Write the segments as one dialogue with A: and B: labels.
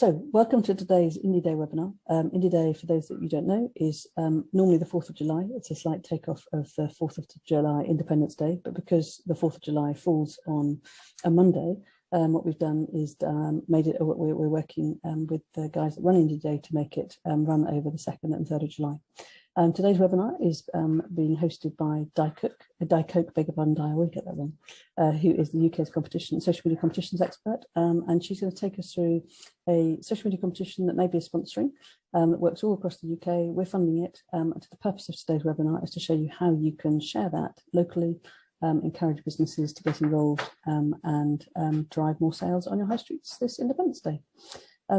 A: So welcome to today's Indie Day webinar. Indie Day, for those that you don't know, is normally the 4th of July. It's a slight takeoff of the 4th of July Independence Day, but because the 4th of July falls on a Monday, what we've done is made it, we're working with the guys that run Indie Day to make it run over the 2nd and 3rd of July. Today's webinar is being hosted by Di Cook, beg your pardon, Di, I always get that wrong, who is the UK's social media competitions expert. And she's going to take us through a social media competition that Maybe is sponsoring, that works all across the UK. We're funding it. And the purpose of today's webinar is to show you how you can share that locally, encourage businesses to get involved and drive more sales on your high streets this Independence Day.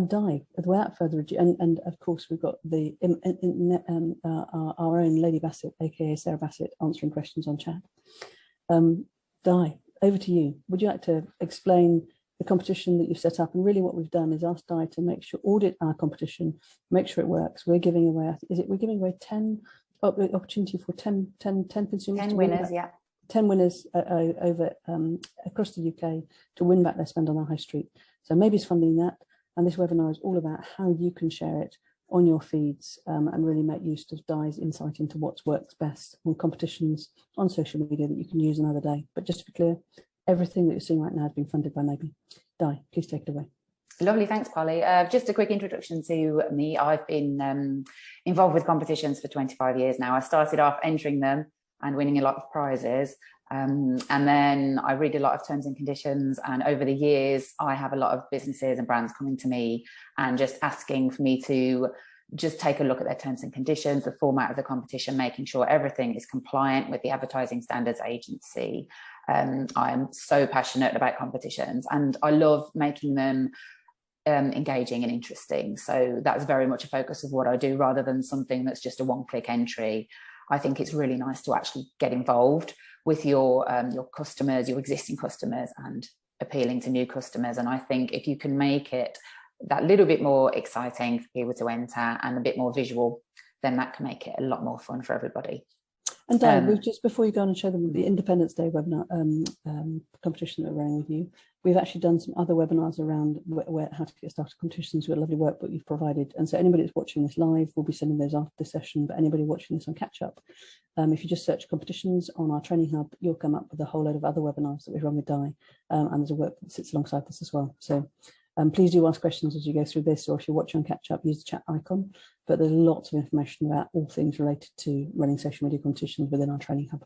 A: Di, without further ado, and of course we've got the our own Lady Bassett, aka Sarah Bassett, answering questions on chat. Di, over to you. Would you like to explain the competition that you've set up? And really what we've done is asked Di to make sure, audit our competition, make sure it works. We're giving away, we're giving away 10 opportunity for 10 consumers.
B: 10 winners, yeah.
A: 10 winners over across the UK to win back their spend on our high street. So Maybe it's funding that. And this webinar is all about how you can share it on your feeds and really make use of Di's insight into what works best on competitions on social media that you can use another day. But just to be clear, everything that you're seeing right now has been funded by Maybe. Di, please take it away.
B: Lovely, thanks, Polly. Just a quick introduction to me. I've been involved with competitions for 25 years now. I started off entering them and winning a lot of prizes. And then I read a lot of terms and conditions, and over the years I have a lot of businesses and brands coming to me and just asking for me to just take a look at their terms and conditions, the format of the competition, making sure everything is compliant with the Advertising Standards Agency. I am so passionate about competitions and I love making them engaging and interesting. So that's very much a focus of what I do, rather than something that's just a one-click entry. I think it's really nice to actually get involved with your customers, your existing customers, and appealing to new customers. And I think if you can make it that little bit more exciting for people to enter and a bit more visual, then that can make it a lot more fun for everybody.
A: And Dan, we've just, before you go on and show them the Independence Day webinar competition that we're running with you, we've actually done some other webinars around how to get started competitions with a lovely workbook you've provided. And so anybody that's watching this live, we'll be sending those after the session, but anybody watching this on catch up, if you just search competitions on our training hub, you'll come up with a whole load of other webinars that we've run with Di, and there's a workbook that sits alongside this as well. So please do ask questions as you go through this, or if you're watching on catch up, use the chat icon. But there's lots of information about all things related to running social media competitions within our training hub.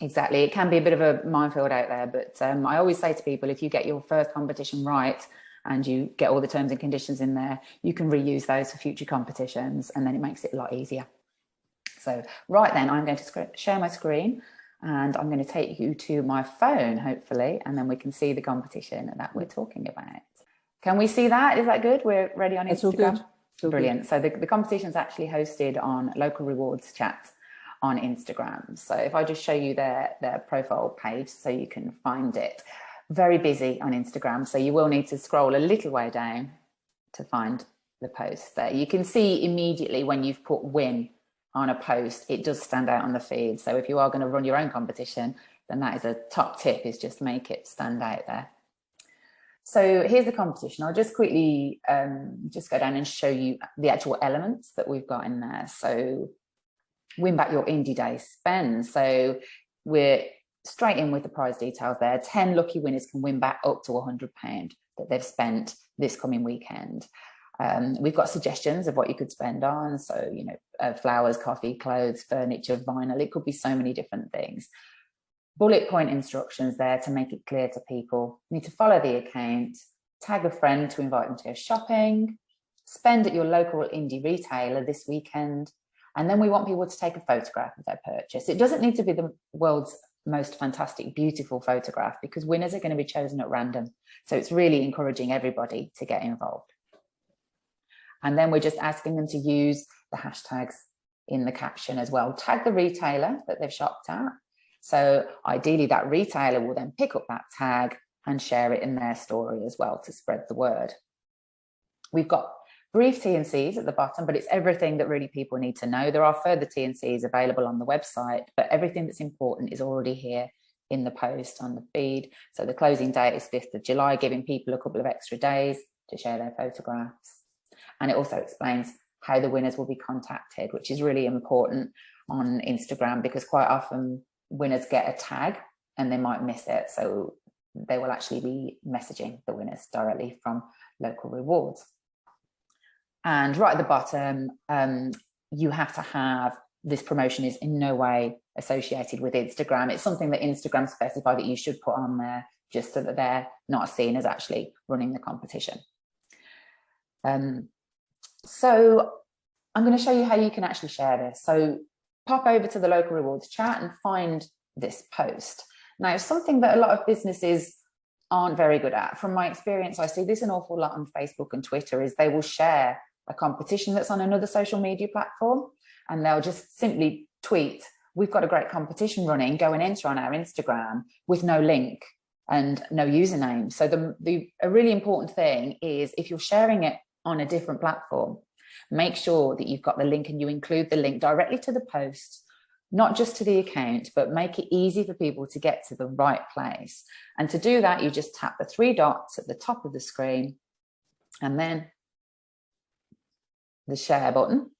B: Exactly. It can be a bit of a minefield out there, but I always say to people, if you get your first competition right and you get all the terms and conditions in there, you can reuse those for future competitions, and then it makes it a lot easier. So right then, I'm going to share my screen and I'm going to take you to my phone, hopefully, and then we can see the competition that we're talking about. Can we see that? Is that good? We're ready on Instagram?
A: It's all good.
B: Brilliant. So the competition is actually hosted on Local Rewards Chat on Instagram. So if I just show you their profile page so you can find it. Very busy on Instagram, so you will need to scroll a little way down to find the post there. You can see immediately when you've put win on a post, it does stand out on the feed. So if you are going to run your own competition, then that is a top tip, is just make it stand out there. So here's the competition. I'll just quickly just go down and show you the actual elements that we've got in there. So win back your Indie Day spend. So we're straight in with the prize details there. 10 lucky winners can win back up to £100 that they've spent this coming weekend. We've got suggestions of what you could spend on. So, you know, flowers, coffee, clothes, furniture, vinyl. It could be so many different things. Bullet point instructions there to make it clear to people. You need to follow the account, tag a friend to invite them to go shopping, spend at your local indie retailer this weekend, and then we want people to take a photograph of their purchase. It doesn't need to be the world's most fantastic, beautiful photograph, because winners are going to be chosen at random. So it's really encouraging everybody to get involved. And then we're just asking them to use the hashtags in the caption as well. Tag the retailer that they've shopped at. So ideally that retailer will then pick up that tag and share it in their story as well to spread the word. We've got brief T&Cs at the bottom, but it's everything that really people need to know. There are further T&Cs available on the website, but everything that's important is already here in the post on the feed. So the closing date is 5th of July, giving people a couple of extra days to share their photographs. And it also explains how the winners will be contacted, which is really important on Instagram, because quite often winners get a tag and they might miss it. So they will actually be messaging the winners directly from Local Rewards. And right at the bottom, you have to have, this promotion is in no way associated with Instagram. It's something that Instagram specify that you should put on there, just so that they're not seen as actually running the competition. So I'm going to show you how you can actually share this. So pop over to the Local Rewards chat and find this post. Now, something that a lot of businesses aren't very good at, from my experience, I see this an awful lot on Facebook and Twitter, is they will share a competition that's on another social media platform, and they'll just simply tweet, we've got a great competition running, go and enter on our Instagram, with no link and no username. So a really important thing is, if you're sharing it on a different platform, make sure that you've got the link and you include the link directly to the post, not just to the account, but make it easy for people to get to the right place. And to do that, you just tap the 3 dots at the top of the screen and then the share button,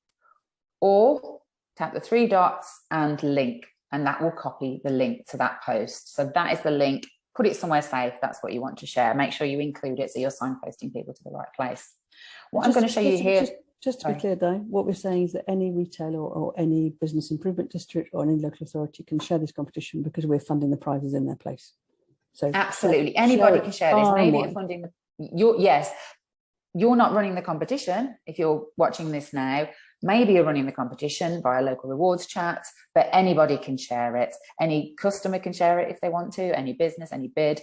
B: or tap the 3 dots and link, and that will copy the link to that post. So that is the link. Put it somewhere safe. That's what you want to share. Make sure you include it so you're signposting people to the right place. What I'm going to show you here.
A: Just to be clear, though, what we're saying is that any retailer or any business improvement district or any local authority can share this competition, because we're funding the prizes in their place. So
B: absolutely, anybody can share this. Maybe you're funding you're not running the competition. If you're watching this now, maybe you're running the competition via Local Rewards chat, but anybody can share it. Any customer can share it if they want to. Any business, any bid,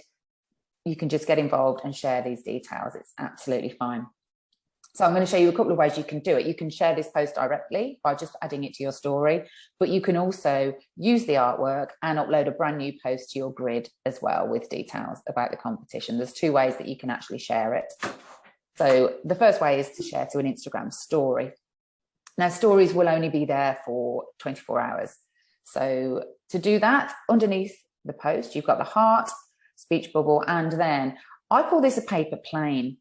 B: you can just get involved and share these details. It's absolutely fine. So I'm going to show you a couple of ways you can do it. You can share this post directly by just adding it to your story, but you can also use the artwork and upload a brand new post to your grid as well with details about the competition. There's 2 ways that you can actually share it. So the first way is to share to an Instagram story. Now, stories will only be there for 24 hours. So to do that, underneath the post, you've got the heart, speech bubble, and then I call this a paper plane.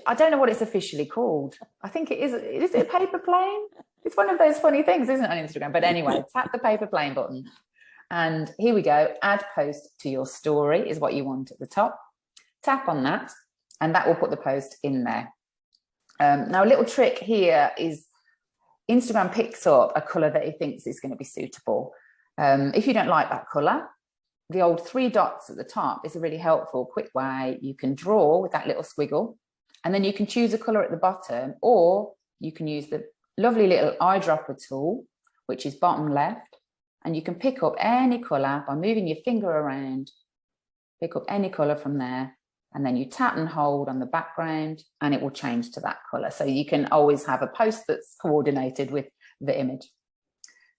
B: I don't know what it's officially called. I think it is. Is it a paper plane? It's one of those funny things, isn't it, on Instagram? But anyway, tap the paper plane button. And here we go. Add post to your story is what you want at the top. Tap on that, and that will put the post in there. Now, a little trick here is Instagram picks up a colour that it thinks is going to be suitable. If you don't like that colour, the old 3 dots at the top is a really helpful, quick way. You can draw with that little squiggle, and then you can choose a colour at the bottom, or you can use the lovely little eyedropper tool, which is bottom left, and you can pick up any colour by moving your finger around, pick up any colour from there, and then you tap and hold on the background and it will change to that colour. So you can always have a post that's coordinated with the image.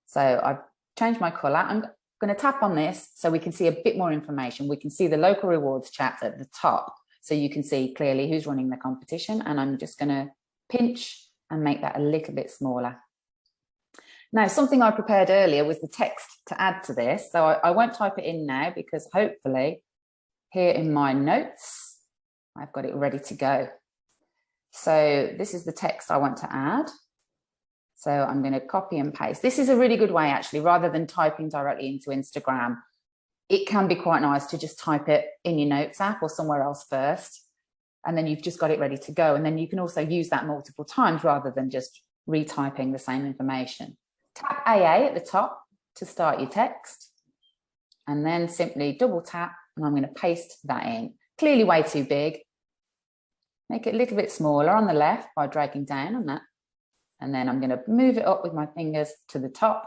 B: So I've changed my colour. I'm going to tap on this so we can see a bit more information. We can see the Local Rewards chat at the top, so you can see clearly who's running the competition, and I'm just going to pinch and make that a little bit smaller. Now, something I prepared earlier was the text to add to this, so I won't type it in now, because hopefully here in my notes I've got it ready to go. So this is the text I want to add. So I'm going to copy and paste. This is a really good way, actually, rather than typing directly into Instagram. It can be quite nice to just type it in your notes app or somewhere else first, and then you've just got it ready to go. And then you can also use that multiple times rather than just retyping the same information. Tap AA at the top to start your text, and then simply double tap, and I'm going to paste that in. Clearly way too big. Make it a little bit smaller on the left by dragging down on that. And then I'm going to move it up with my fingers to the top.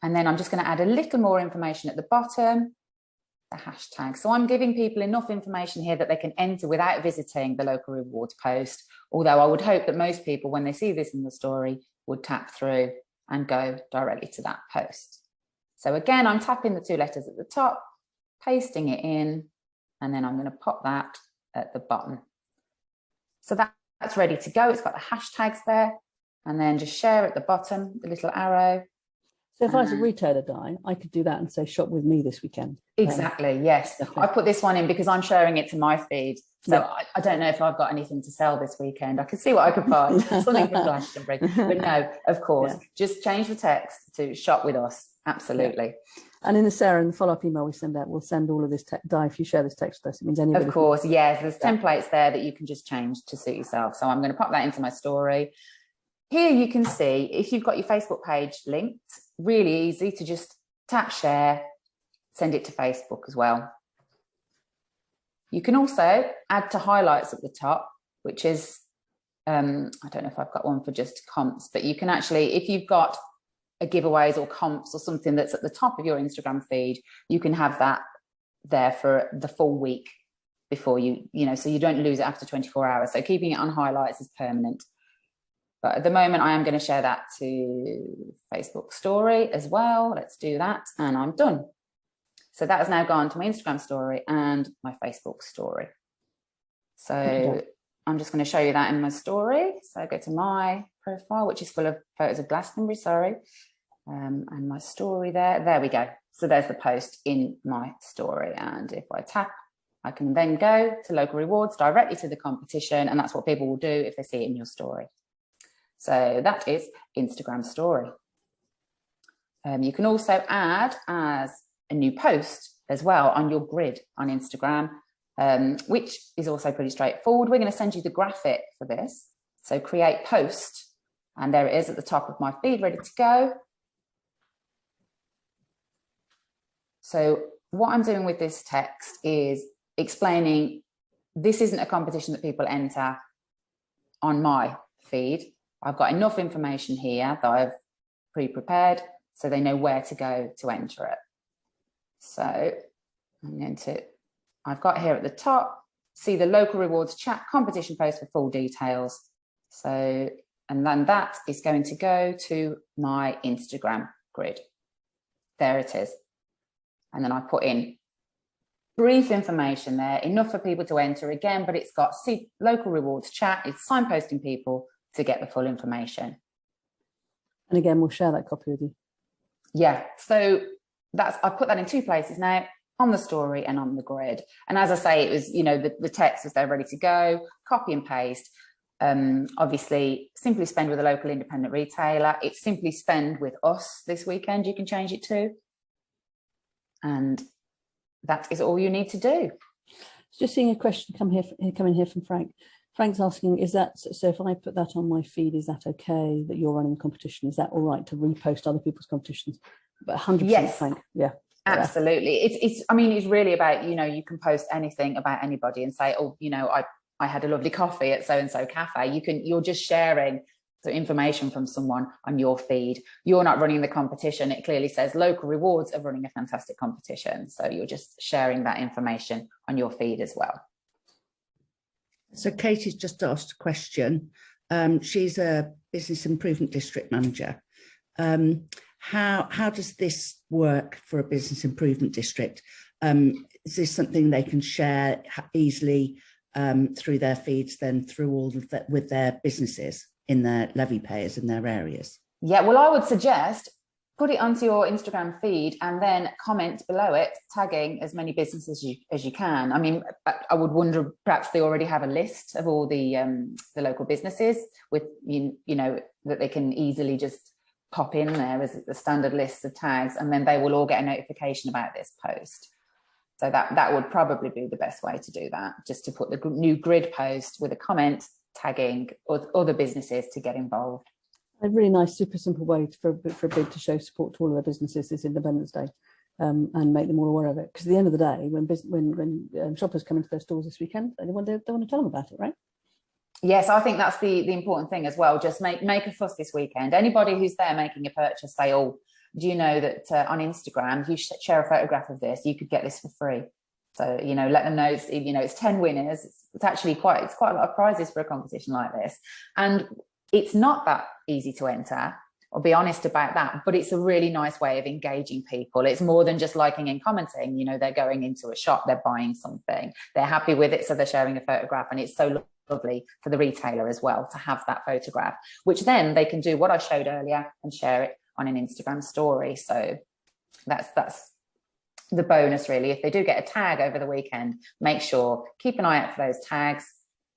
B: And then I'm just going to add a little more information at the bottom, the hashtag. So I'm giving people enough information here that they can enter without visiting the Local Rewards post. Although I would hope that most people, when they see this in the story, would tap through and go directly to that post. So again, I'm tapping the 2 letters at the top, pasting it in, and then I'm going to pop that at the bottom. So that's ready to go. It's got the hashtags there, and then just share at the bottom, the little arrow.
A: So if I was a retailer, Di, I could do that and say, shop with me this weekend.
B: Exactly, yes.
A: Definitely.
B: I put this one in because I'm sharing it to my feed. So I don't know if I've got anything to sell this weekend. I could see what I could find, something from Glastonbury. But no, of course, just change the text to shop with us. Absolutely.
A: And in the Sarah, in the follow-up email we send out, we'll send all of this text. Di, if you share this text with us, it means anybody.
B: Of course, yes. There's templates there that you can just change to suit yourself. So I'm going to pop that into my story. Here you can see, if you've got your Facebook page linked, really easy to just tap share, send it to Facebook as well. You can also add to highlights at the top, which is, I don't know if I've got one for just comps, but you can actually, if you've got a giveaways or comps or something that's at the top of your Instagram feed, you can have that there for the full week before so you don't lose it after 24 hours. So keeping it on highlights is permanent. But at the moment, I am going to share that to Facebook story as well. Let's do that. And I'm done. So that has now gone to my Instagram story and my Facebook story. So I'm just going to show you that in my story. So I go to my profile, which is full of photos of Glastonbury, and my story there we go. So there's the post in my story. And if I tap, I can then go to local rewards directly to the competition. And that's what people will do if they see it in your story. So that is Instagram story. You can also add as a new post as well on your grid on Instagram, which is also pretty straightforward. We're going to send you the graphic for this. So create post, and there it is at the top of my feed, ready to go. So what I'm doing with this text is explaining this isn't a competition that people enter on my feed. I've got enough information here that I've pre-prepared so they know where to go to enter it. So I've got here at the top, see the local rewards chat competition post for full details. So, and then that is going to go to my Instagram grid. There it is. And then I put in brief information there, enough for people to enter again, but it's got see local rewards chat, it's signposting people to get the full information.
A: And again, we'll share that copy with you.
B: Yeah, so I put that in two places now, on the story and on the grid. And as I say, it was, the text was there ready to go, copy and paste. Obviously, Simply Spend with a local independent retailer. It's Simply Spend with us this weekend, you can change it to. And that is all you need to do.
A: Just seeing a question come in here from Frank. Frank's asking, is that, so if I put that on my feed, is that okay that you're running a competition? Is that all right to repost other people's competitions? But 100%,
B: yes.
A: Frank, yeah.
B: Absolutely. It's really about, you can post anything about anybody and say, oh, I had a lovely coffee at so-and-so cafe. You're just sharing the information from someone on your feed. You're not running the competition. It clearly says local rewards are running a fantastic competition. So you're just sharing that information on your feed as well.
C: So Katie's just asked a question. She's a business improvement district manager. How does this work for a business improvement district? Is this something they can share easily through their feeds, then through all of that with their businesses in their levy payers in their areas?
B: Yeah, well, I would suggest put it onto your Instagram feed and then comment below it, tagging as many businesses as you can. I mean, I would wonder, perhaps they already have a list of all the local businesses with, that they can easily just pop in there as the standard list of tags, and then they will all get a notification about this post. So that would probably be the best way to do that, just to put the new grid post with a comment tagging other businesses to get involved.
A: A really nice, super simple way for a bid to show support to all of their businesses this Independence Day, and make them all aware of it. Because at the end of the day, when shoppers come into their stores this weekend, they want to tell them about it, right?
B: Yes, I think that's the important thing as well. Just make a fuss this weekend. Anybody who's there making a purchase, say, oh, do you know that on Instagram, if you share a photograph of this, you could get this for free. So, let them know it's 10 winners. It's actually quite a lot of prizes for a competition like this. And it's not that easy to enter. I'll be honest about that, but it's a really nice way of engaging people. It's more than just liking and commenting. They're going into a shop, they're buying something, they're happy with it, so they're sharing a photograph, and it's so lovely for the retailer as well to have that photograph, which then they can do what I showed earlier and share it on an Instagram story. So that's the bonus, really. If they do get a tag over the weekend, make sure, keep an eye out for those tags,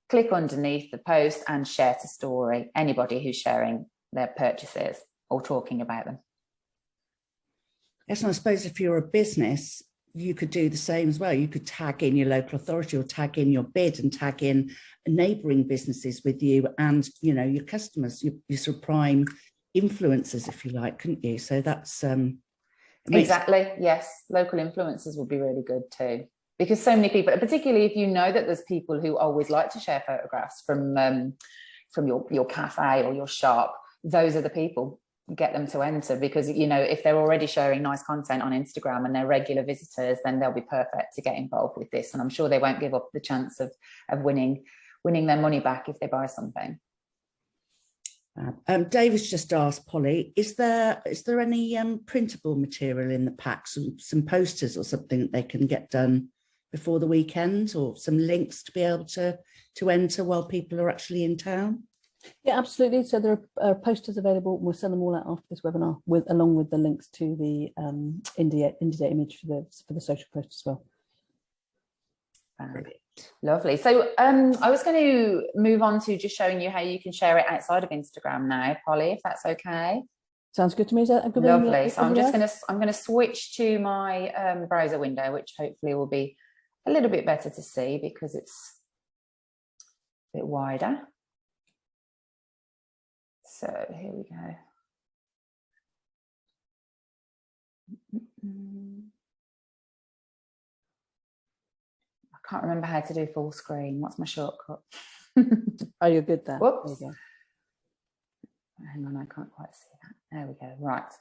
B: click underneath the post and share to story anybody who's sharing their purchases or talking about them.
C: Yes, and I suppose if you're a business, you could do the same as well. You could tag in your local authority or tag in your bid and tag in neighbouring businesses with you and, you know, your customers, your sort of prime influencers, if you like, couldn't you? So that's
B: exactly, yes. Local influencers would be really good too, because so many people, particularly if you know that there's people who always like to share photographs from your cafe or your shop, those are the people. Get them to enter, because, you know, if they're already sharing nice content on Instagram and they're regular visitors, then they'll be perfect to get involved with this, and I'm sure they won't give up the chance of winning their money back if they buy something.
C: David's just asked, Polly, is there any printable material in the pack, some posters or something that they can get done before the weekend, or some links to be able to enter while people are actually in town?
A: Yeah, absolutely. So there are posters available. We'll send them all out after this webinar, along with the links to the Indie Day image for the social post as well.
B: Lovely. So I was going to move on to just showing you how you can share it outside of Instagram now, Polly, if that's okay.
A: Sounds good to me. Is that a good
B: Lovely. So I'm going to switch to my browser window, which hopefully will be a little bit better to see because it's a bit wider. So here we go. I can't remember how to do full screen. What's my shortcut?
A: Oh, you're good there.
B: Whoops.
A: There you go.
B: Hang on, I can't quite see that. There we go. Right.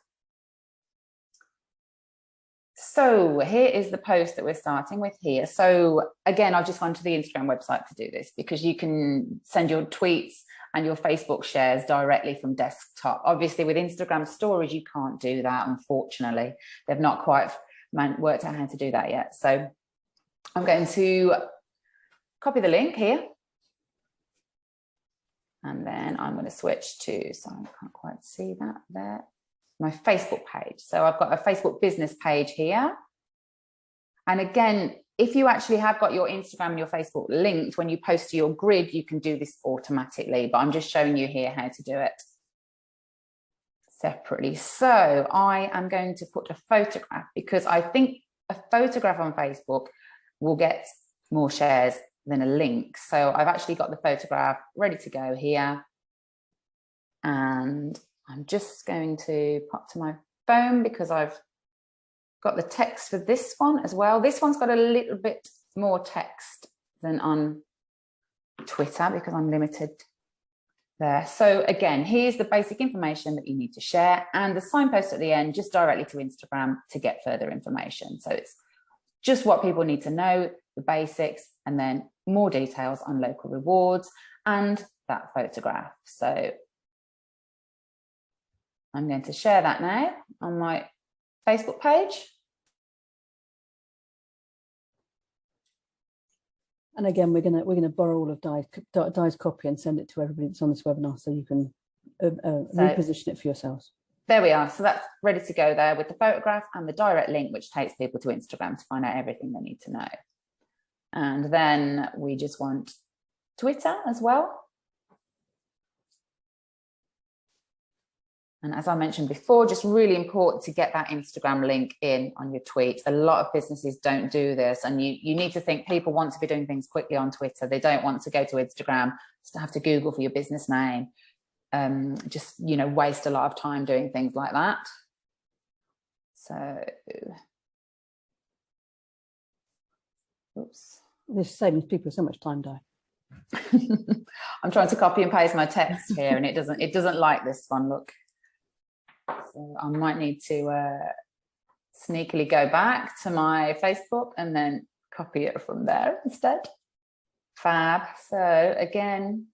B: So here is the post that we're starting with here. So again, I've just gone to the Instagram website to do this because you can send your tweets and your Facebook shares directly from desktop. Obviously, with Instagram stories, you can't do that, unfortunately. They've not quite worked out how to do that yet. So I'm going to copy the link here. And then I'm going to switch to, sorry, I can't quite see that there, my Facebook page. So I've got a Facebook business page here. And again, if you actually have got your Instagram and your Facebook linked, when you post to your grid, you can do this automatically, but I'm just showing you here how to do it separately. So I am going to put a photograph because I think a photograph on Facebook will get more shares than a link. So I've actually got the photograph ready to go here. And I'm just going to pop to my phone because I've got the text for this one as well. This one's got a little bit more text than on Twitter because I'm limited there. So again, here's the basic information that you need to share and the signpost at the end, just directly to Instagram to get further information. So it's just what people need to know, the basics, and then more details on local rewards and that photograph. So I'm going to share that now on my Facebook page.
A: And again, we're gonna borrow all of Di's copy and send it to everybody that's on this webinar, so you can reposition it for yourselves.
B: There we are. So that's ready to go there with the photograph and the direct link, which takes people to Instagram to find out everything they need to know. And then we just want Twitter as well. And as I mentioned before, just really important to get that Instagram link in on your tweets. A lot of businesses don't do this, and you need to think people want to be doing things quickly on Twitter. They don't want to go to Instagram, just have to Google for your business name. Just, you know, waste a lot of time doing things like that. So, oops.
A: This saves people so much time, Di.
B: I'm trying to copy and paste my text here, and it doesn't like this one. Look. So I might need to sneakily go back to my Facebook and then copy it from there instead. Fab. So again,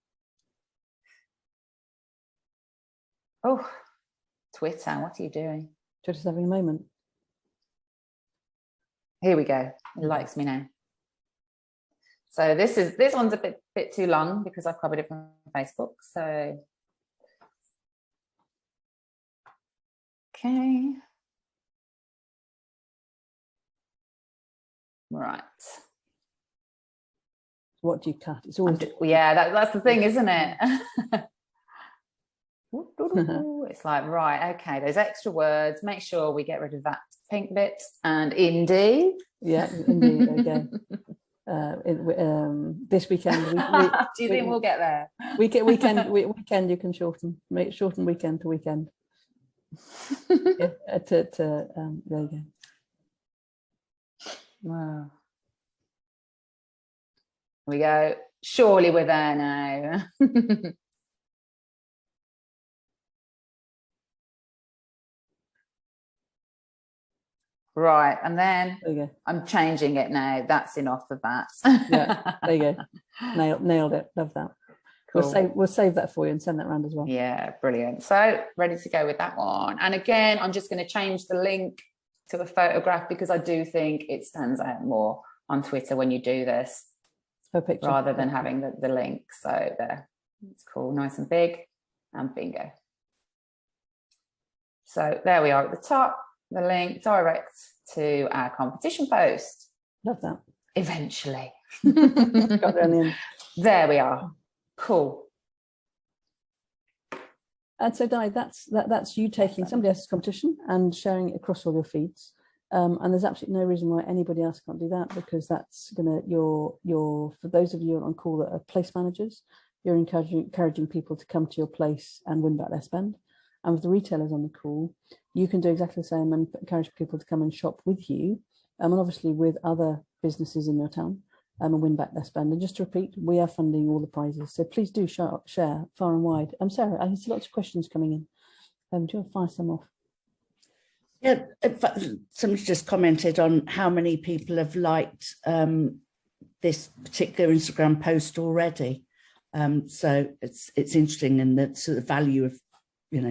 B: oh, Twitter, what are you doing?
A: Twitter's having a moment.
B: Here we go. It likes me now. So this one's a bit too long because I've copied it from Facebook. So Okay. Right.
A: What do you cut? It's always
B: yeah, that's the thing, isn't it? It's like, right, okay, those extra words, make sure we get rid of that pink bit. And Indy.
A: Yeah, indeed. There we go. This weekend.
B: Do you think we'll get there?
A: Weekend. You can shorten weekend to weekend. Yeah, there you go.
B: Wow. We go. Surely we're there now. Right, and then
A: There you go.
B: I'm changing it now. That's enough of that.
A: Yeah, there you go. Nailed it. Love that. Cool. We'll save that for you and send that around as well.
B: Yeah, brilliant. So ready to go with that one. And again, I'm just going to change the link to a photograph because I do think it stands out more on Twitter when you do this rather than having the link. So there, it's cool, nice and big, and bingo. So there we are at the top. The link direct to our competition post.
A: Love that.
B: Eventually.
A: Got there in the end.
B: There we are. Cool.
A: And so, Di, that's you taking somebody else's competition and sharing it across all your feeds. And there's absolutely no reason why anybody else can't do that, because that's gonna for those of you on call that are place managers, you're encouraging people to come to your place and win back their spend. And with the retailers on the call, you can do exactly the same and encourage people to come and shop with you, and obviously with other businesses in your town, and win back their spend. And just to repeat, we are funding all the prizes, so please do share far and wide. Sarah, I see lots of questions coming in. Do you want to fire some off?
C: Yeah, in fact, somebody just commented on how many people have liked this particular Instagram post already. So it's interesting, and the sort of value of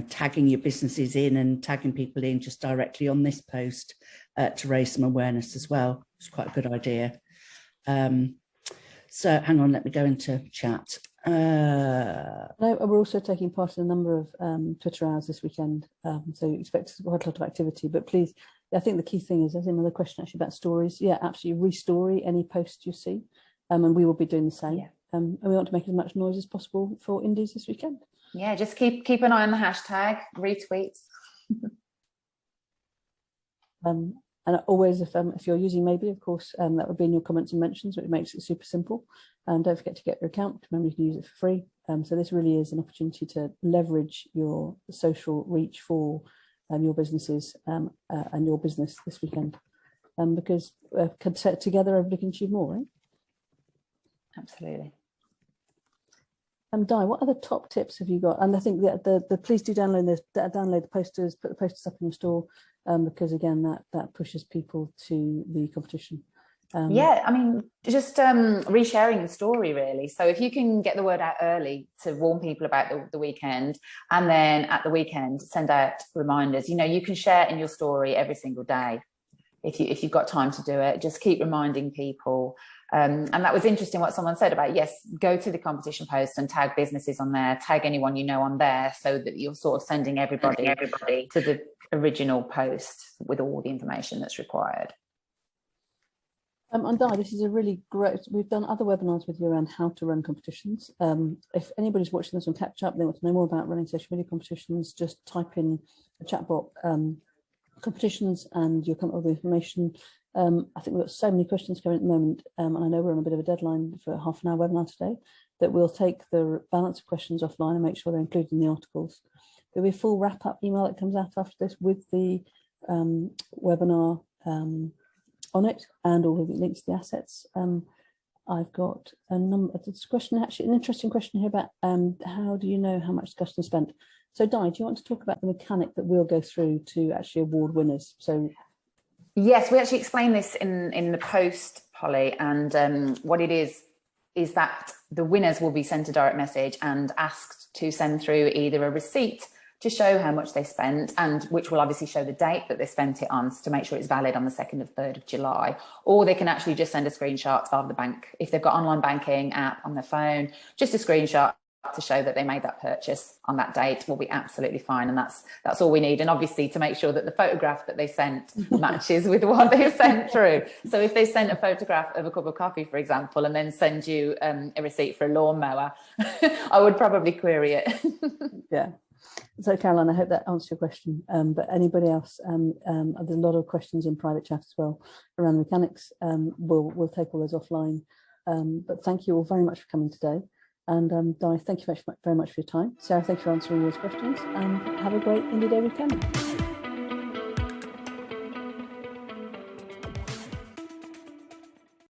C: tagging your businesses in and tagging people in just directly on this post to raise some awareness as well. It's quite a good idea. So hang on, let me go into chat.
A: We're also taking part in a number of Twitter hours this weekend, so expect quite a lot of activity. But please, I think the key thing is, there's another question actually about stories. Yeah, absolutely, restory any post you see, and we will be doing the same.
B: Yeah.
A: And we want to make as much noise as possible for Indies this weekend.
B: Yeah, just keep an eye on the hashtag, retweets.
A: And always, if you're using Maybe, of course, that would be in your comments and mentions, which makes it super simple. And don't forget to get your account. Remember, you can use it for free. So this really is an opportunity to leverage your social reach for your businesses and your business this weekend, because together everybody can achieve more, right?
B: Absolutely.
A: Di, what other top tips have you got? And I think the please do download the posters, put the posters up in your store, because again that pushes people to the competition.
B: Yeah, I mean, just resharing the story really. So if you can get the word out early to warn people about the weekend, and then at the weekend send out reminders. You can share in your story every single day if you've got time to do it. Just keep reminding people. And that was interesting what someone said about, yes, go to the competition post and tag businesses on there, tag anyone you know on there, so that you're sort of sending everybody to the original post with all the information that's required.
A: And Di, this is a really great, we've done other webinars with you around how to run competitions. If anybody's watching this on Catch Up, they want to know more about running social media competitions, just type in the chat box competitions and you'll come up with the information. I think we've got so many questions coming at the moment, and I know we're on a bit of a deadline for a half an hour webinar today, that we'll take the balance of questions offline and make sure they're included in the articles. There'll be a full wrap-up email that comes out after this with the webinar on it and all of the links to the assets. I've got this question, actually an interesting question here about how do you know how much the customer spent? So Di, do you want to talk about the mechanic that we'll go through to actually award winners? So
B: yes, we actually explain this in the post, Polly, and what it is that the winners will be sent a direct message and asked to send through either a receipt to show how much they spent, and which will obviously show the date that they spent it on to make sure it's valid on the 2nd and 3rd of July, or they can actually just send a screenshot of the bank. If they've got online banking app on their phone, just a screenshot to show that they made that purchase on that date will be absolutely fine, and that's all we need. And obviously to make sure that the photograph that they sent matches with what they sent through. So if they sent a photograph of a cup of coffee, for example, and then send you a receipt for a lawnmower, I would probably query it.
A: Yeah. So Caroline, I hope that answers your question. But anybody else, there's a lot of questions in private chat as well around mechanics. We'll take all those offline. But thank you all very much for coming today. And Di, thank you very much for your time. Sarah, thank you for answering all those questions, and have a great Indie Day weekend.